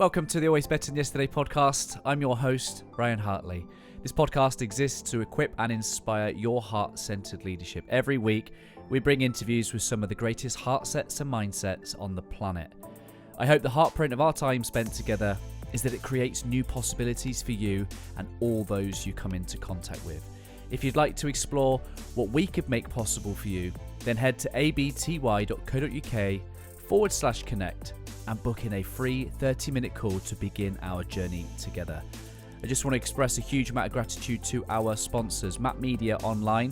Welcome to the Always Better Than Yesterday podcast. I'm your host, Ryan Hartley. This podcast exists to equip and inspire your heart-centered leadership. Every week, we bring interviews with some of the greatest heart sets and mindsets on the planet. I hope the heartprint of our time spent together is that it creates new possibilities for you and all those you come into contact with. If you'd like to explore what we could make possible for you, then head to abty.co.uk/connect and book in a free 30-minute call to begin our journey together. I just want to express a huge amount of gratitude to our sponsors, Map Media Online,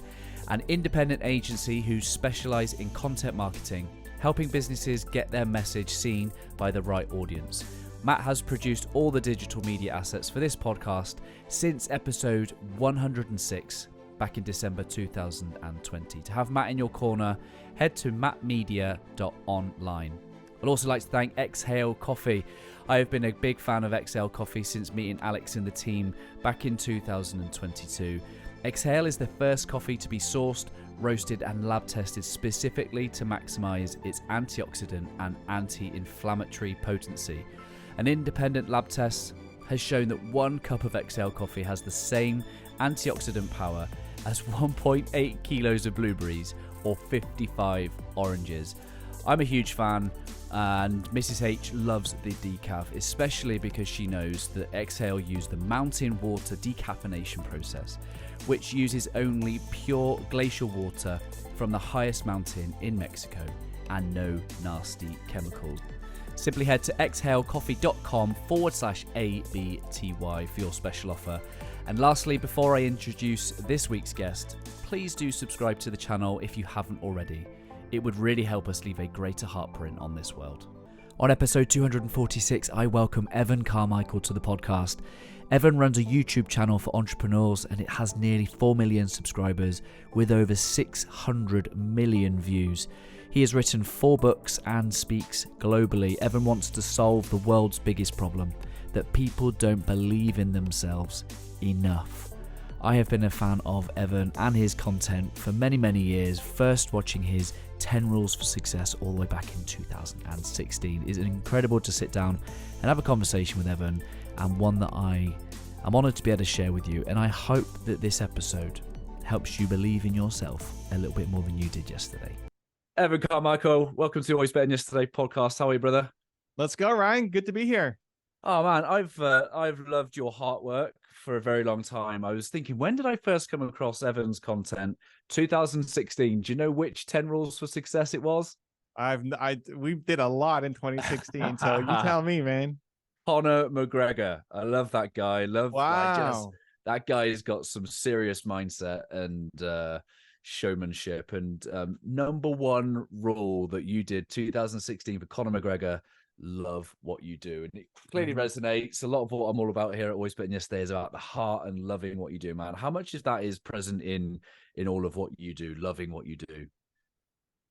an independent agency who specialise in content marketing, helping businesses get their message seen by the right audience. Matt has produced all the digital media assets for this podcast since episode 106 back in December 2020. To have Matt in your corner, head to mapmedia.online. I'd also like to thank Exhale Coffee. I have been a big fan of Exhale Coffee since meeting Alex and the team back in 2022. Exhale is the first coffee to be sourced, roasted and lab tested specifically to maximize its antioxidant and anti-inflammatory potency. An independent lab test has shown that 1 cup of Exhale coffee has the same antioxidant power as 1.8 kilos of blueberries or 55 oranges. I'm a huge fan, and Mrs. H loves the decaf, especially because she knows that Exhale use the mountain water decaffeination process, which uses only pure glacial water from the highest mountain in Mexico and no nasty chemicals. Simply head to exhalecoffee.com/ABTY for your special offer. And lastly, before I introduce this week's guest, please do subscribe to the channel if you haven't already. It would really help us leave a greater heartprint on this world. On episode 246, I welcome Evan Carmichael to the podcast. Evan runs a YouTube channel for entrepreneurs and it has nearly 4 million subscribers with over 600 million views. He has written 4 books and speaks globally. Evan wants to solve the world's biggest problem, that people don't believe in themselves enough. I have been a fan of Evan and his content for many, many years, first watching his 10 Rules for Success all the way back in 2016. It's incredible to sit down and have a conversation with Evan, and one that I am honoured to be able to share with you. And I hope that this episode helps you believe in yourself a little bit more than you did yesterday. Evan Carmichael, welcome to Always Better Than Yesterday podcast. How are you, brother? Let's go, Ryan. Good to be here. Oh man, I've loved your heart work for a very long time. I was thinking, when did I first come across Evan's content? 2016. Do you know which 10 Rules for Success it was? We did a lot in 2016, so you tell me, man. Conor McGregor. I love that guy. Wow. That guy's got some serious mindset and showmanship. And number 1 rule that you did 2016 for Conor McGregor. Love what you do, and it clearly resonates. A lot of what I'm all about here at Always Better Than Yesterday is about the heart and loving what you do, man. How much of that is present in all of what you do, loving what you do?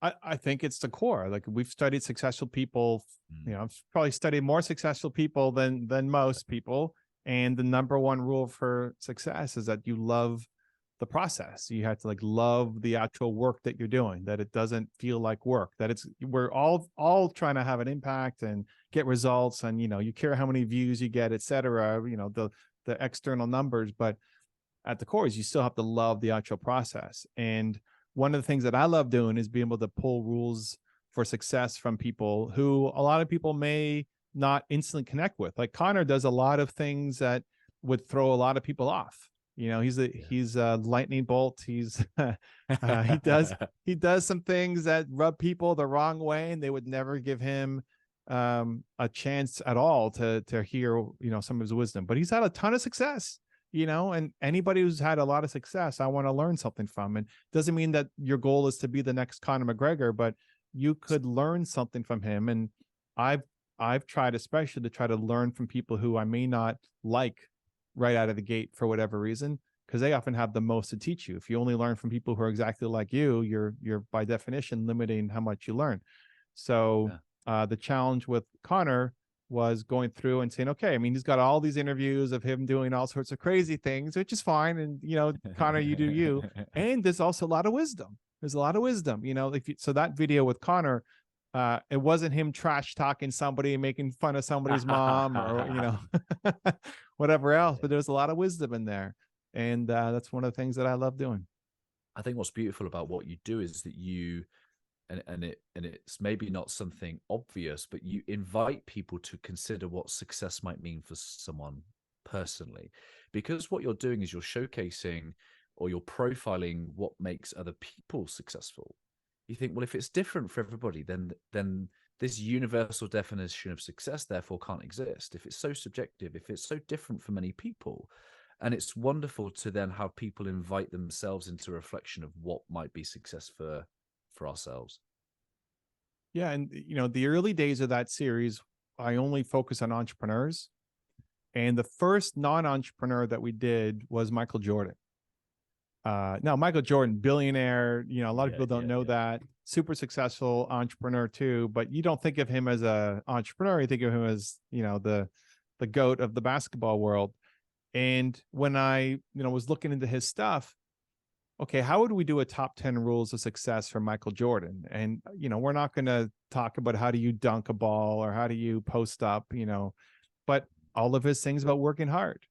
I think it's the core. Like, we've studied successful people. You know, I've probably studied more successful people than most people, and the number 1 rule for success is that you love the process. You have to love the actual work that you're doing, that it doesn't feel like work, that we're all trying to have an impact and get results, and you care how many views you get, etc., the external numbers, but at the core is you still have to love the actual process. And one of the things that I love doing is being able to pull rules for success from people who a lot of people may not instantly connect with. Like, Conor does a lot of things that would throw a lot of people off. He's a lightning bolt. He does some things that rub people the wrong way, and they would never give him a chance at all to hear some of his wisdom. But he's had a ton of success, and anybody who's had a lot of success, I want to learn something from. And it doesn't mean that your goal is to be the next Conor McGregor, but you could learn something from him. And I've tried especially to try to learn from people who I may not like right out of the gate for whatever reason, because they often have the most to teach you. If you only learn from people who are exactly like you, you're by definition limiting how much you learn. So the challenge with Conor was going through and saying, okay, I mean, he's got all these interviews of him doing all sorts of crazy things, which is fine. And, Conor, you do you. And there's also a lot of wisdom. There's a lot of wisdom, so that video with Conor It wasn't him trash talking somebody, making fun of somebody's mom, or whatever else. But there's a lot of wisdom in there, and that's one of the things that I love doing. I think what's beautiful about what you do is that you, and it's maybe not something obvious, but you invite people to consider what success might mean for someone personally, because what you're doing is you're showcasing or you're profiling what makes other people successful. You think, well, if it's different for everybody, then this universal definition of success therefore can't exist. If it's so subjective, if it's so different for many people. And it's wonderful to then have people invite themselves into a reflection of what might be success for ourselves. Yeah, and the early days of that series, I only focus on entrepreneurs, and the first non-entrepreneur that we did was Michael Jordan. Now, Michael Jordan, billionaire, a lot of people don't know that. Super successful entrepreneur too, but you don't think of him as a entrepreneur. You think of him as, the GOAT of the basketball world. And when I, was looking into his stuff, okay, how would we do a top 10 rules of success for Michael Jordan? And, we're not going to talk about how do you dunk a ball or how do you post up, but all of his things about working hard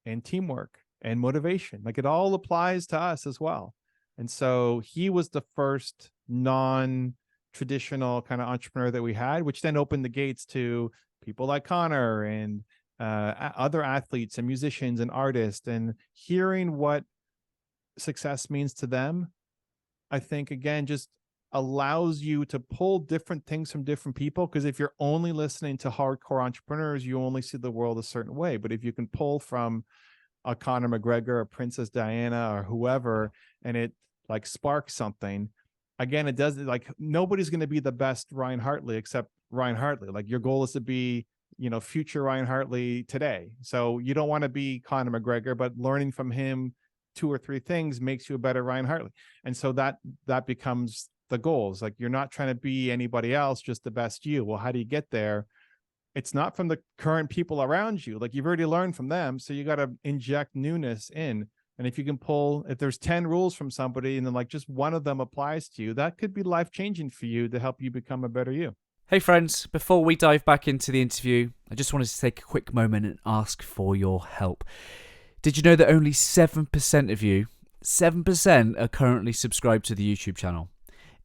and teamwork and motivation, like it all applies to us as well. And so he was the first non-traditional kind of entrepreneur that we had, which then opened the gates to people like Connor and other athletes and musicians and artists, and hearing what success means to them, I think, again, just allows you to pull different things from different people. Because if you're only listening to hardcore entrepreneurs, you only see the world a certain way. But if you can pull from a Conor McGregor, a Princess Diana, or whoever, and it like sparks something, again, it does, like, nobody's going to be the best Ryan Hartley except Ryan Hartley. Like, your goal is to be, future Ryan Hartley today. So you don't want to be Conor McGregor, but learning from him 2 or 3 things makes you a better Ryan Hartley. And so that becomes the goals. Like, you're not trying to be anybody else, just the best you. Well, how do you get there? It's not from the current people around you. Like, you've already learned from them. So you got to inject newness in. And if you can if there's 10 rules from somebody and then like just one of them applies to you, that could be life-changing for you to help you become a better you. Hey friends, before we dive back into the interview, I just wanted to take a quick moment and ask for your help. Did you know that only 7% of you, 7% are currently subscribed to the YouTube channel?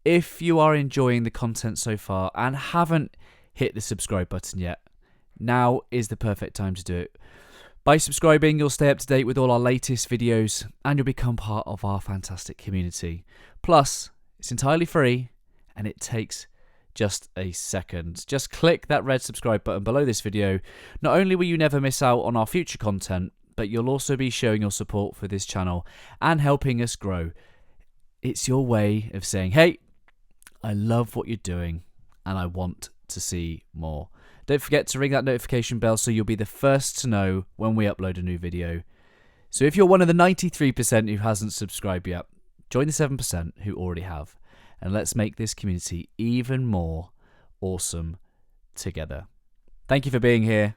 If you are enjoying the content so far and haven't hit the subscribe button yet, now is the perfect time to do it. By subscribing, you'll stay up to date with all our latest videos and you'll become part of our fantastic community. Plus, it's entirely free and it takes just a second. Just click that red subscribe button below this video. Not only will you never miss out on our future content, but you'll also be showing your support for this channel and helping us grow. It's your way of saying, hey, I love what you're doing and I want to see more. Don't forget to ring that notification bell so you'll be the first to know when we upload a new video. So if you're one of the 93% who hasn't subscribed yet, join the 7% who already have. And let's make this community even more awesome together. Thank you for being here.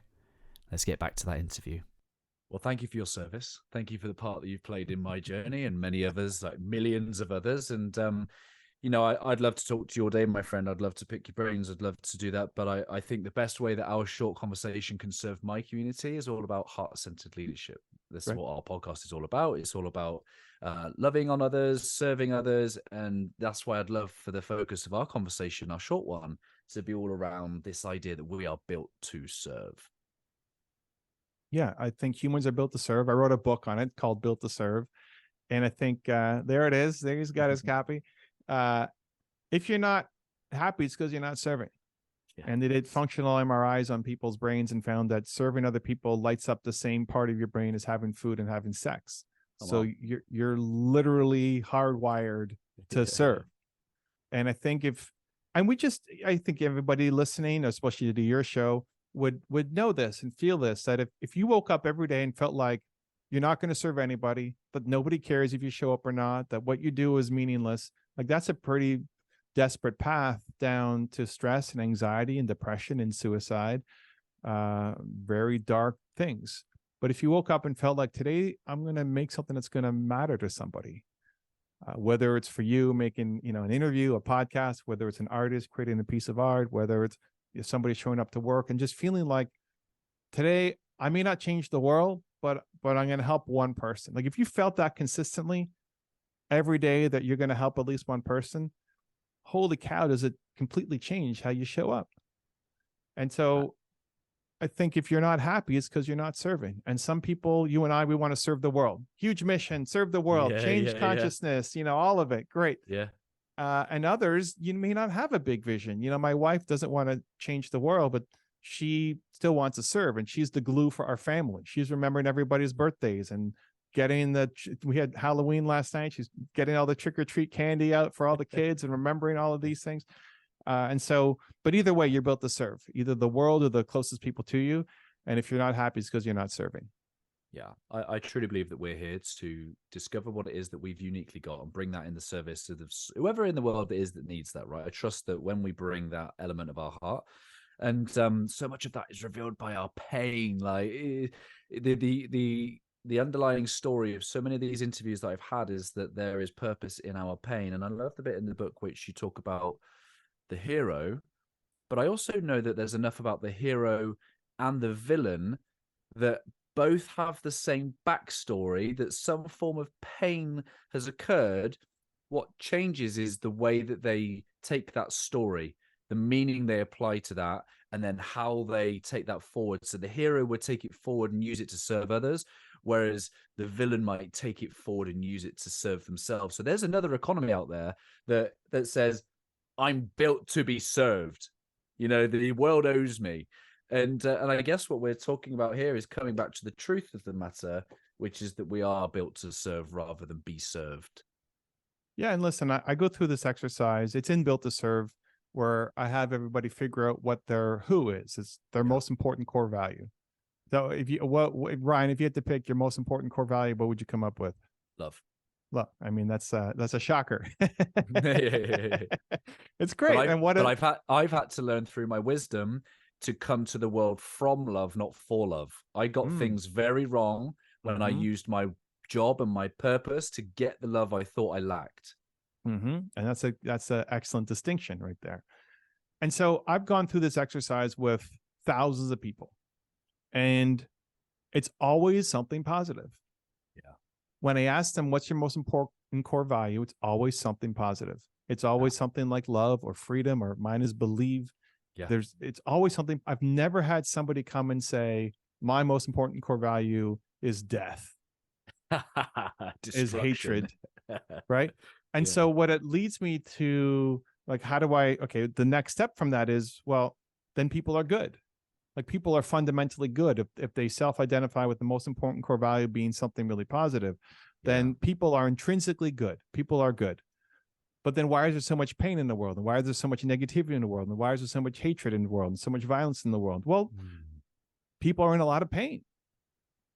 Let's get back to that interview. Well, thank you for your service. Thank you for the part that you've played in my journey and many others, like millions of others. And, I'd love to talk to you all day, my friend. I'd love to pick your brains. I'd love to do that. But I think the best way that our short conversation can serve my community is all about heart-centered leadership. This is what our podcast is all about. It's all about loving on others, serving others. And that's why I'd love for the focus of our conversation, our short one, to be all around this idea that we are built to serve. Yeah, I think humans are built to serve. I wrote a book on it called Built to Serve. And I think there it is. There he's got his copy. If you're not happy, it's because you're not serving. Yeah. And they did functional MRIs on people's brains and found that serving other people lights up the same part of your brain as having food and having sex. So wow. You're literally hardwired to serve. And I think I think everybody listening, especially to your show, would know this and feel this, that if you woke up every day and felt like you're not going to serve anybody, that nobody cares if you show up or not, that what you do is meaningless, like that's a pretty desperate path down to stress and anxiety and depression and suicide, very dark things. But if you woke up and felt like today I'm going to make something that's going to matter to somebody, whether it's for you making, an interview, a podcast, whether it's an artist creating a piece of art, whether it's somebody showing up to work and just feeling like today I may not change the world, but I'm going to help one person. Like if you felt that consistently every day that you're going to help at least one person, holy cow, does it completely change how you show up? And so I think if you're not happy, it's because you're not serving. And some people, you and I, we want to serve the world. Huge mission, serve the world, change consciousness, all of it. Great. Yeah. And others, you may not have a big vision. My wife doesn't want to change the world, but she still wants to serve. And she's the glue for our family. She's remembering everybody's birthdays and we had Halloween last night. She's getting all the trick-or-treat candy out for all the kids and remembering all of these things. But either way, you're built to serve either the world or the closest people to you. And if you're not happy, it's because you're not serving. Yeah, I truly believe that we're here to discover what it is that we've uniquely got and bring that in the service to whoever in the world it is that needs that, right? I trust that when we bring that element of our heart, and so much of that is revealed by our pain, like the underlying story of so many of these interviews that I've had is that there is purpose in our pain. And I love the bit in the book which you talk about the hero, but I also know that there's enough about the hero and the villain that both have the same backstory, that some form of pain has occurred. What changes is the way that they take that story, the meaning they apply to that, and then how they take that forward. So the hero would take it forward and use it to serve others, whereas the villain might take it forward and use it to serve themselves. So there's another economy out there that says, I'm built to be served. The world owes me. And I guess what we're talking about here is coming back to the truth of the matter, which is that we are built to serve rather than be served. Yeah. And listen, I go through this exercise. It's in Built to Serve, where I have everybody figure out what their who is. It's their most important core value. So Ryan, if you had to pick your most important core value, what would you come up with? Love. I mean, that's a shocker. Yeah. It's great. I've had to learn through my wisdom to come to the world from love, not for love. I got things very wrong when I used my job and my purpose to get the love I thought I lacked. And that's an excellent distinction right there. And so I've gone through this exercise with thousands of people, and it's always something positive. When I ask them, what's your most important core value? It's always something positive. It's always something like love or freedom, or mine is believe. Yeah. It's always something. I've never had somebody come and say, my most important core value is death, is hatred, right? And so what it leads me to, like, the next step from that is, well, then people are good. Like, people are fundamentally good. If they self-identify with the most important core value being something really positive, then people are intrinsically good. People are good. But then why is there so much pain in the world? And why is there so much negativity in the world? And why is there so much hatred in the world and so much violence in the world? Well, people are in a lot of pain.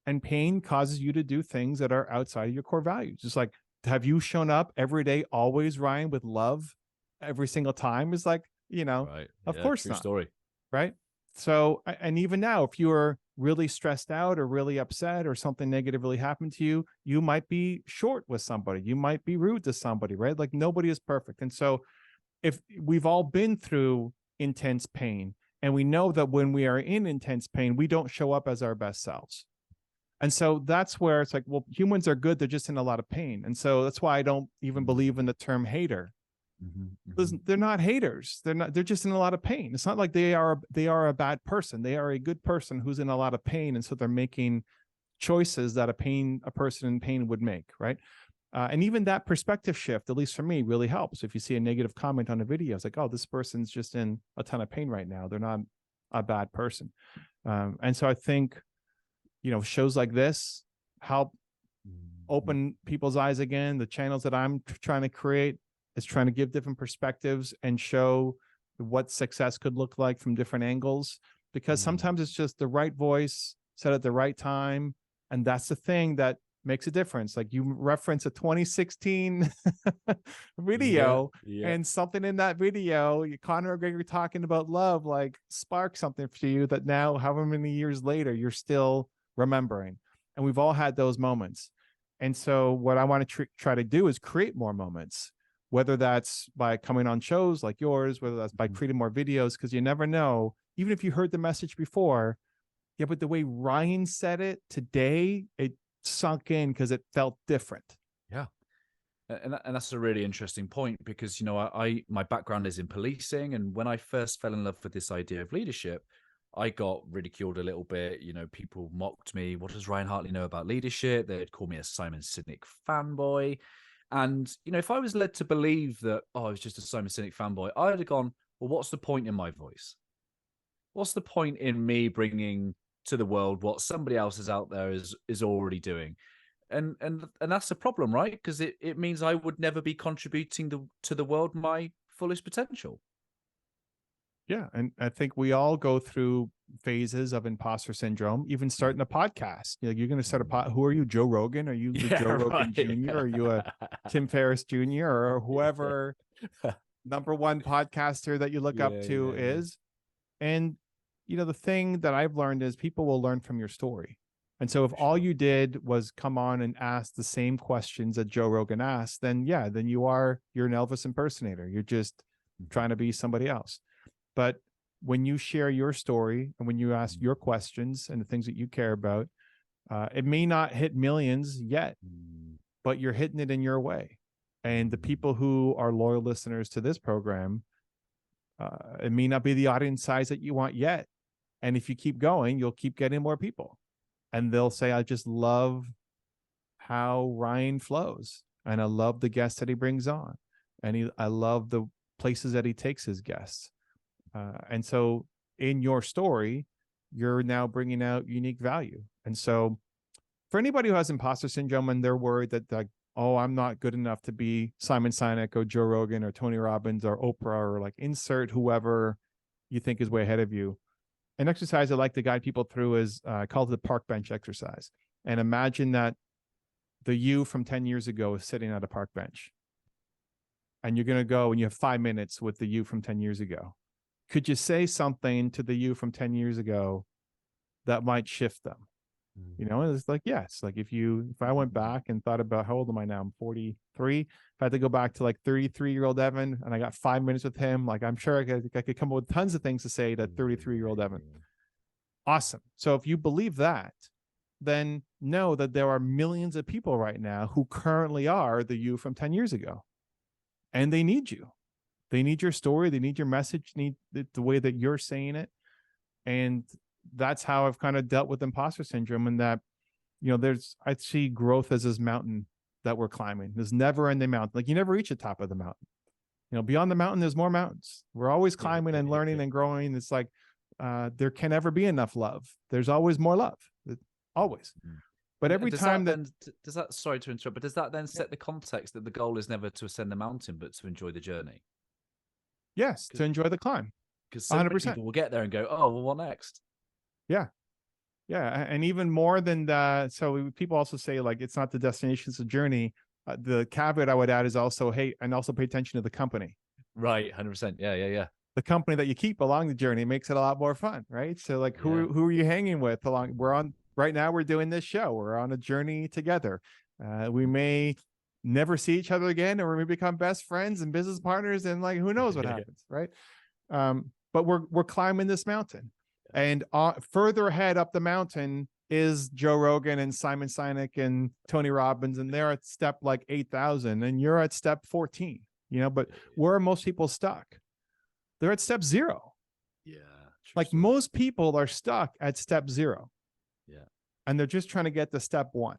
And pain causes you to do things that are outside of your core values. Just like, have you shown up every day, always, Ryan, with love every single time? Is like, right. Of course true not. Story. Right. So, and even now, if you're really stressed out or really upset or something negative really happened to you, you might be short with somebody. You might be rude to somebody, right? Like, nobody is perfect. And so if we've all been through intense pain, and we know that when we are in intense pain, we don't show up as our best selves. And so that's where it's like, well, humans are good. They're just in a lot of pain. And so that's why I don't even believe in the term hater. They're not haters. They're just in a lot of pain. It's not like they are a bad person. They are a good person who's in a lot of pain. And so they're making choices that a person in pain would make. Right. And even that perspective shift, at least for me, really helps. If you see a negative comment on a video, it's like, oh, this person's just in a ton of pain right now. They're not a bad person. And so I think, shows like this help open people's eyes again. The channels that I'm trying to create is trying to give different perspectives and show what success could look like from different angles, because sometimes it's just the right voice said at the right time. And that's the thing that makes a difference. Like, you reference a 2016 video, and something in that video, Conor McGregor talking about love, like, sparked something for you that now, however many years later, you're still remembering. And we've all had those moments. And so what I want to try to do is create more moments, whether that's by coming on shows like yours, whether that's by creating more videos, because you never know, even if you heard the message before, yeah, but the way Ryan said it today, it sunk in because it felt different. Yeah. And that's a really interesting point, because, you know, my background is in policing. And when I first fell in love with this idea of leadership, I got ridiculed a little bit. You know, people mocked me. What does Ryan Hartley know about leadership? They'd call me a Simon Sinek fanboy. And, you know, if I was led to believe that, oh, I was just a Simon Sinek fanboy, I'd have gone, well, what's the point in my voice? What's the point in me bringing to the world what somebody else is out there is already doing? And that's the problem, right? Because it means I would never be contributing to the world my fullest potential. Yeah, and I think we all go through phases of imposter syndrome, even starting a podcast. You're going to start a pod. Who are you, Joe Rogan? Are you the Joe Rogan Jr.? Are you a Tim Ferriss Jr. or whoever number one podcaster that you look up to is? And, you know, the thing that I've learned is people will learn from your story. And so if all you did was come on and ask the same questions that Joe Rogan asked, then you're an Elvis impersonator. You're just trying to be somebody else. But when you share your story and when you ask your questions and the things that you care about, it may not hit millions yet, but you're hitting it in your way. And the people who are loyal listeners to this program, it may not be the audience size that you want yet. And if you keep going, you'll keep getting more people. And they'll say, I just love how Ryan flows. And I love the guests that he brings on. And I love the places that he takes his guests. And so in your story, you're now bringing out unique value. And so for anybody who has imposter syndrome and they're worried that, like, oh, I'm not good enough to be Simon Sinek or Joe Rogan or Tony Robbins or Oprah, or like insert whoever you think is way ahead of you. An exercise I like to guide people through is called the park bench exercise. And imagine that the you from 10 years ago is sitting at a park bench. And you're going to go and you have 5 minutes with the you from 10 years ago. Could you say something to the you from 10 years ago that might shift them? You know, it's like, yes, like if I went back and thought about, how old am I now? I'm 43. If I had to go back to like 33-year-old Evan and I got 5 minutes with him, like I'm sure I could come up with tons of things to say to 33-year-old Evan. Awesome. So if you believe that, then know that there are millions of people right now who currently are the you from 10 years ago. And they need you. They need your story. They need your message, need the way that you're saying it. And that's how I've kind of dealt with imposter syndrome. And that, you know, I see growth as this mountain that we're climbing. There's never ending mountain. Like you never reach the top of the mountain. You know, beyond the mountain, there's more mountains. We're always climbing and learning and growing. It's like there can never be enough love. There's always more love. Always. But every time does that, sorry to interrupt, but does that then set the context that the goal is never to ascend the mountain, but to enjoy the journey? Yes, to enjoy the climb. Because so many people will get there and go, oh, well, what next? Yeah. Yeah. And even more than that. So people also say, like, it's not the destination, it's the journey. The caveat I would add is also, hey, and also pay attention to the company. Right. 100%. Yeah. The company that you keep along the journey makes it a lot more fun. Right. So like, who are you hanging with along? Right now we're doing this show. We're on a journey together. We may never see each other again, or we may become best friends and business partners, and like, who knows what happens. Right. But we're climbing this mountain. And further ahead up the mountain is Joe Rogan and Simon Sinek and Tony Robbins, and they're at step like 8,000, and you're at step 14. You know, but where are most people stuck? They're at step 0. Yeah. Like most people are stuck at step 0. Yeah. And they're just trying to get to step 1.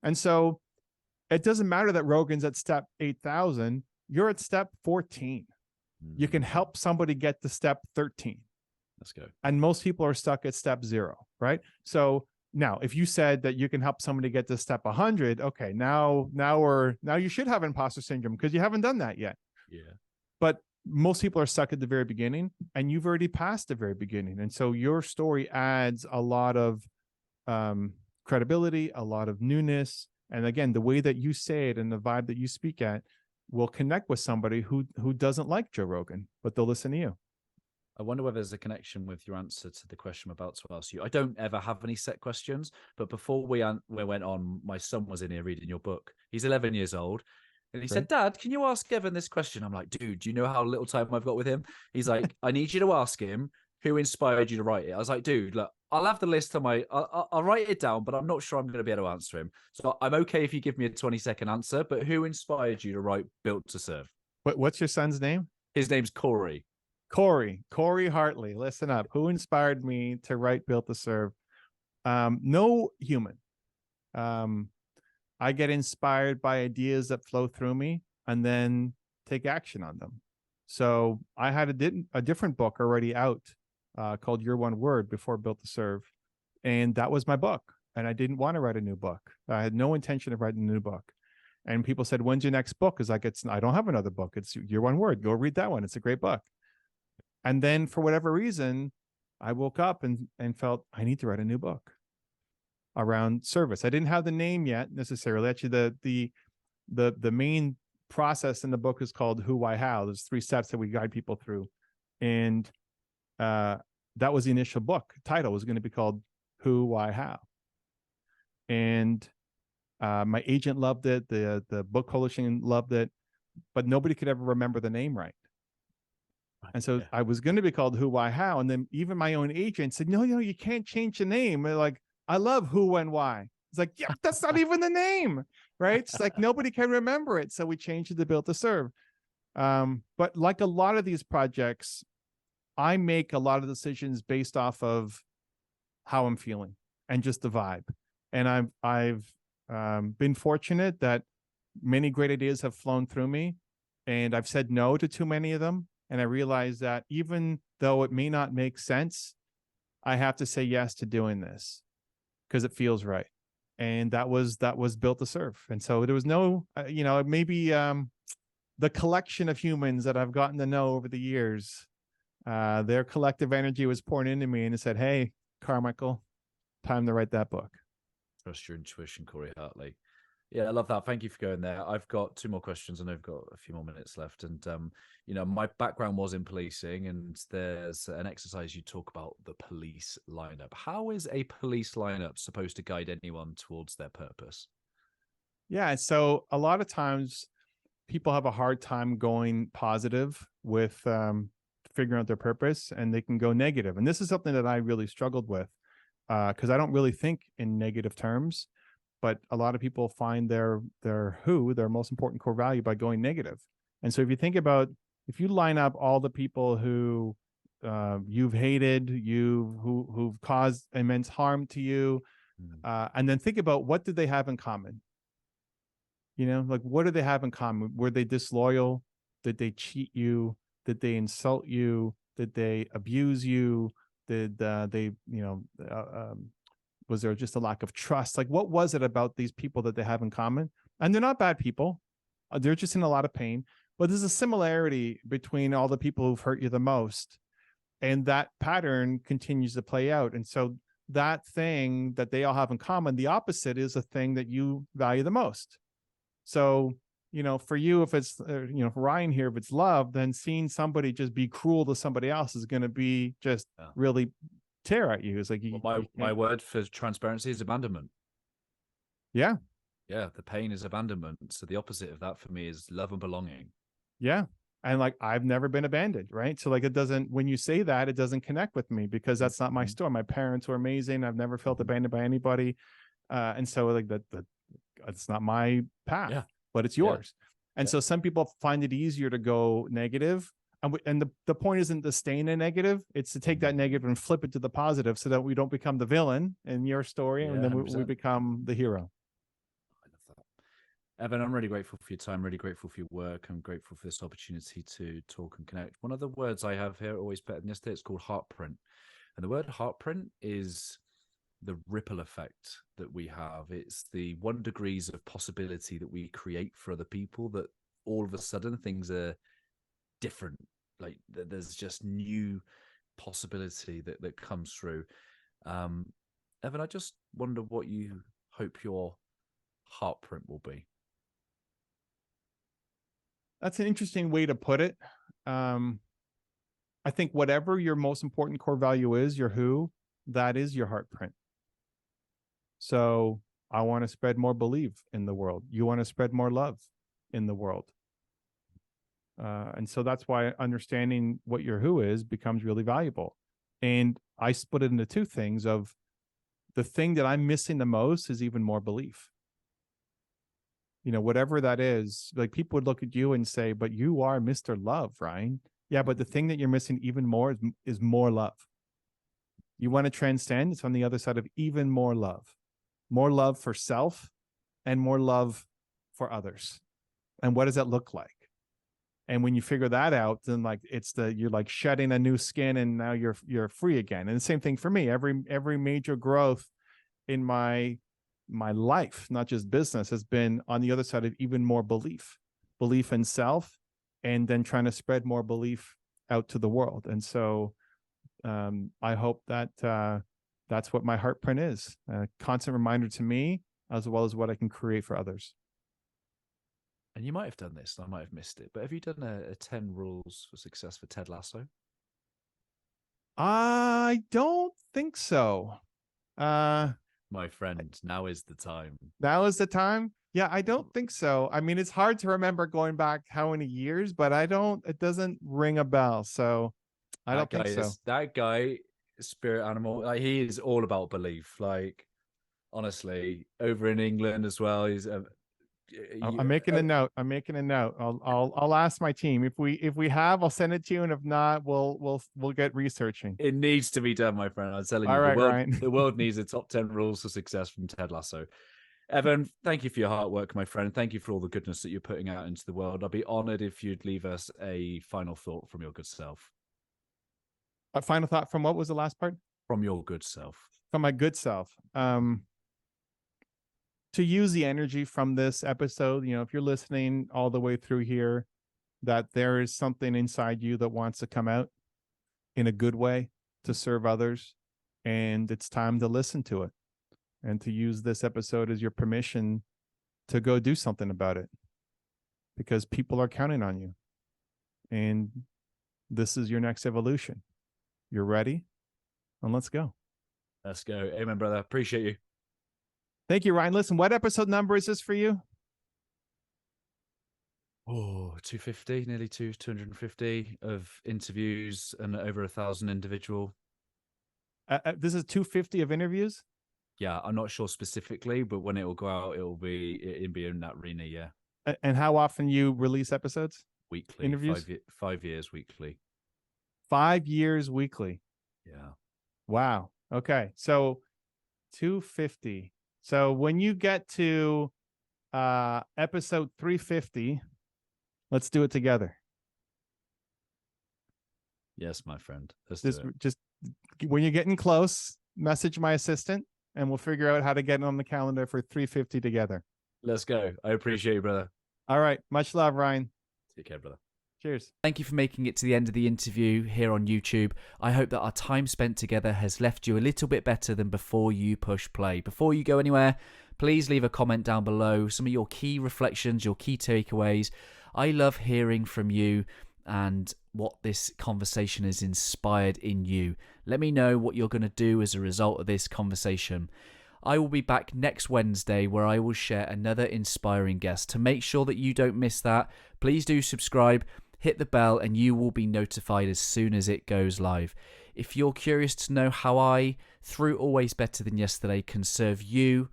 And so it doesn't matter that Rogan's at step 8,000. You're at step 14. You can help somebody get to step 13. Let's go. And most people are stuck at step 0, right? So now, if you said that you can help somebody get to step 100, okay, now you should have imposter syndrome because you haven't done that yet. Yeah. But most people are stuck at the very beginning, and you've already passed the very beginning. And so your story adds a lot of credibility, a lot of newness. And again, the way that you say it and the vibe that you speak at will connect with somebody who doesn't like Joe Rogan, but they'll listen to you. I wonder whether there's a connection with your answer to the question I'm about to ask you. I don't ever have any set questions, but before we went on, my son was in here reading your book. He's 11 years old. And he said, Dad, can you ask Evan this question? I'm like, dude, do you know how little time I've got with him? He's like, I need you to ask him who inspired you to write it. I was like, dude, look, I'll have the list on I'll write it down, but I'm not sure I'm going to be able to answer him. So I'm okay if you give me a 20-second answer, but who inspired you to write Built to Serve? What's your son's name? His name's Corey. Corey Hartley. Listen up. Who inspired me to write Built to Serve? No human. I get inspired by ideas that flow through me and then take action on them. So I had a different book already out called Your One Word before Built to Serve. And that was my book. And I didn't want to write a new book. I had no intention of writing a new book. And people said, when's your next book? It's like, I don't have another book. It's Your One Word. Go read that one. It's a great book. And then for whatever reason, I woke up and felt I need to write a new book around service. I didn't have the name yet necessarily. Actually, the main process in the book is called Who, Why, How. There's 3 steps that we guide people through. And that was the initial book. Title was going to be called Who, Why, How. And my agent loved it. The book publishing loved it, but nobody could ever remember the name right. And so I was going to be called Who, Why, How. And then even my own agent said, no, you can't change the name. And like, I love Who, When, Why. It's like, yeah, that's not even the name, right? It's like nobody can remember it. So we changed it to Built to Serve. But like a lot of these projects, I make a lot of decisions based off of how I'm feeling and just the vibe. And I've been fortunate that many great ideas have flown through me, and I've said no to too many of them. And I realized that even though it may not make sense, I have to say yes to doing this because it feels right. And that was Built to Serve. And so there was no, maybe the collection of humans that I've gotten to know over the years, their collective energy was poured into me and it said, hey, Carmichael, time to write that book. Trust your intuition, Corey Hartley. Yeah, I love that. Thank you for going there. I've got 2 more questions and I've got a few more minutes left. And, my background was in policing, and there's an exercise you talk about the police lineup. How is a police lineup supposed to guide anyone towards their purpose? Yeah. So a lot of times people have a hard time going positive with figuring out their purpose, and they can go negative. And this is something that I really struggled with because I don't really think in negative terms. But a lot of people find their most important core value by going negative. And so if you think about, if you line up all the people who you've hated, who've caused immense harm to you, and then think about what did they have in common? Like what do they have in common? Were they disloyal? Did they cheat you? Did they insult you? Did they abuse you? Did was there just a lack of trust? Like, what was it about these people that they have in common? And they're not bad people. They're just in a lot of pain. But there's a similarity between all the people who've hurt you the most. And that pattern continues to play out. And so that thing that they all have in common, the opposite is a thing that you value the most. So, for you, if it's, for Ryan here, if it's love, then seeing somebody just be cruel to somebody else is going to be just really tear at you. It's like my word for transparency is abandonment. Yeah. The pain is abandonment. So the opposite of that for me is love and belonging. Yeah. And like, I've never been abandoned, right? So like, when you say that, it doesn't connect with me because that's not my story. My parents were amazing. I've never felt abandoned by anybody. And so like that it's not my path, but it's yours. And so some people find it easier to go negative. And the point isn't to stay in a negative. It's to take that negative and flip it to the positive so that we don't become the villain in your story, and then we become the hero. I love that. Evan, I'm really grateful for your time, really grateful for your work. I'm grateful for this opportunity to talk and connect. One of the words I have here, always better than yesterday, it's called Hearptrint. And the word Heartprint is the ripple effect that we have. It's the 1 degrees of possibility that we create for other people, that all of a sudden things are different. Like there's just new possibility that comes through. Evan, I just wonder what you hope your Heartprint will be. That's an interesting way to put it. I think whatever your most important core value is, your who, that is your Heartprint. So I want to spread more belief in the world. You want to spread more love in the world. And so that's why understanding what your who is becomes really valuable. And I split it into two things of the thing that I'm missing the most is even more belief. Whatever that is, like people would look at you and say, but you are Mr. Love, Ryan. Yeah, but the thing that you're missing even more is more love. You want to transcend, it's on the other side of even more love for self and more love for others. And what does that look like? And when you figure that out, then like you're like shedding a new skin and now you're free again. And the same thing for me. Every major growth in my life, not just business, has been on the other side of even more belief in self, and then trying to spread more belief out to the world. And so I hope that that's what my Heartprint is, a constant reminder to me, as well as what I can create for others. And you might have done this, and I might have missed it, but have you done a 10 rules for success for Ted Lasso? I don't think so. My friend, now is the time. Now is the time? Yeah, I don't think so. I mean, it's hard to remember going back how many years, but it doesn't ring a bell. So I don't think so. That guy, spirit animal, like he is all about belief. Like, honestly, over in England as well, he's I'm making a note. I'll ask my team. If we have, I'll send it to you. And if not, we'll get researching. It needs to be done, my friend. I'm telling you, All right, Ryan. The world needs the top 10 rules for success from Ted Lasso. Evan, thank you for your hard work, my friend. Thank you for all the goodness that you're putting out into the world. I'd be honored if you'd leave us a final thought from your good self. A final thought from what was the last part? From your good self. From my good self. To use the energy from this episode, if you're listening all the way through here, that there is something inside you that wants to come out in a good way to serve others, and it's time to listen to it, and to use this episode as your permission to go do something about it, because people are counting on you, and this is your next evolution. You're ready, and let's go. Let's go. Amen, brother. Appreciate you. Thank you, Ryan. Listen, what episode number is this for you? Oh, 250, nearly 250 of interviews and over 1,000 individual. This is 250 of interviews? Yeah, I'm not sure specifically, but when it will go out, it'll be in that arena, yeah. And how often you release episodes? Weekly. Interviews? 5 years weekly. 5 years weekly. Yeah. Wow. Okay. So 250. So when you get to episode 350, let's do it together. Yes, my friend. Just when you're getting close, message my assistant, and we'll figure out how to get it on the calendar for 350 together. Let's go. I appreciate you, brother. All right. Much love, Ryan. Take care, brother. Cheers. Thank you for making it to the end of the interview here on YouTube. I hope that our time spent together has left you a little bit better than before you push play. Before you go anywhere, please leave a comment down below. Some of your key reflections, your key takeaways. I love hearing from you and what this conversation has inspired in you. Let me know what you're going to do as a result of this conversation. I will be back next Wednesday where I will share another inspiring guest. To make sure that you don't miss that, please do subscribe, hit the bell, and you will be notified as soon as it goes live. If you're curious to know how I, through Always Better Than Yesterday, can serve you,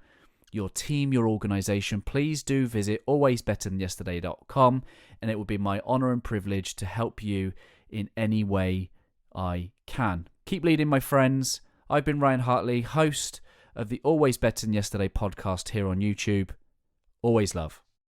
your team, your organization, please do visit alwaysbetterthanyesterday.com, and it will be my honor and privilege to help you in any way I can. Keep leading, my friends. I've been Ryan Hartley, host of the Always Better Than Yesterday podcast here on YouTube. Always love.